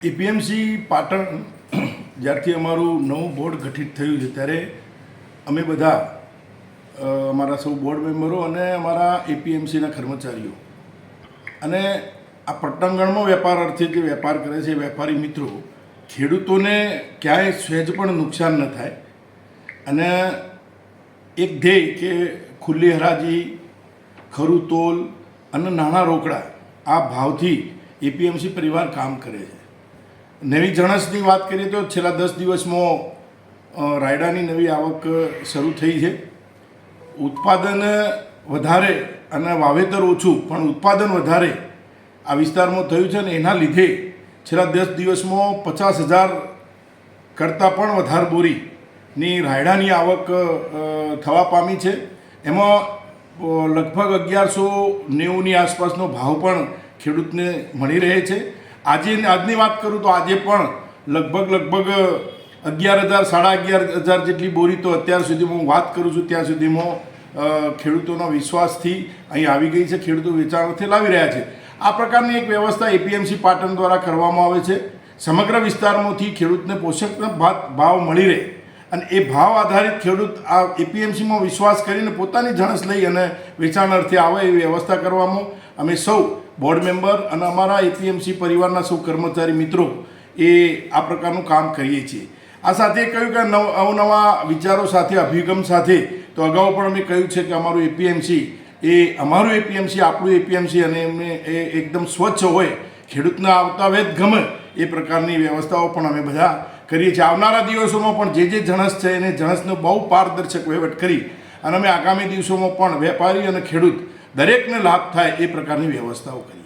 APMC Patan જ્યારથી અમારું નવું બોર્ડ ગઠિત થયું છે ત્યારે અમે બધા અમારા સૌ બોર્ડ મેમ્બરો અને અમારા એપીએમસીના કર્મચારીઓ અને આ પટ્ટણગણમાં વેપાર અર્થે જે વેપાર કરે છે વેપારી મિત્રો ખેડૂતોને ક્યાંય સહેજ પણ નુકસાન ન થાય અને એક ધ્યેય કે ખુલ્લી હરાજી ખરું તોલ અને નાણાં રોકડા આ ભાવથી એપીએમસી પરિવાર કામ કરે છે. નવી જણસની વાત કરીએ તો છેલ્લા 10 દિવસમાં રાયડાની નવી આવક શરૂ થઈ છે. ઉત્પાદન વધારે અને વાવેતર ઓછું પણ ઉત્પાદન વધારે આ વિસ્તારમાં થયું છે અને એના લીધે છેલ્લા 10 દિવસમાં 50,000 કરતાં પણ વધારે બોરીની રાયડાની આવક થવા પામી છે. એમાં લગભગ 1190ની આસપાસનો ભાવ પણ ખેડૂતને મળી રહે છે. આજની વાત કરું તો આજે પણ લગભગ 11,000 11,500 જેટલી બોરી તો અત્યાર સુધીમાં હું વાત કરું છું ત્યાં સુધીમાં ખેડૂતોના વિશ્વાસથી અહીં આવી ગઈ છે. ખેડૂતો વેચાણથી લાવી રહ્યા છે. આ પ્રકારની એક વ્યવસ્થા એપીએમસી પાટણ દ્વારા કરવામાં આવે છે. સમગ્ર વિસ્તારમાંથી ખેડૂતને પોષક ભાવ મળી રહે અને એ ભાવ આધારિત ખેડૂત આ એપીએમસીમાં વિશ્વાસ કરીને પોતાની જણસ લઈ અને વેચાણ અર્થે આવે એવી વ્યવસ્થા કરવામાં અમે સૌ બોર્ડ મેમ્બર અને અમારા એપીએમસી પરિવારના સૌ કર્મચારી મિત્રો એ આ પ્રકારનું કામ કરીએ છીએ. આ સાથે કહ્યું કે અવનવા વિચારો સાથે અભિગમ સાથે તો અગાઉ પણ અમે કહ્યું છે કે અમારું એપીએમસી આપણું એપીએમસી અને એમને એ એકદમ સ્વચ્છ હોય ખેડૂતને આવતા વેત ગમે એ પ્રકારની વ્યવસ્થાઓ પણ અમે બધા કરીએ છીએ. આવનારા દિવસોમાં પણ જે જણસ છે એને જણસનો બહુ પારદર્શક વહીવટ કરી અને અમે આગામી દિવસોમાં પણ વેપારી અને ખેડૂત દરેકને લાભ થાય એ પ્રકારની વ્યવસ્થાઓ કરી.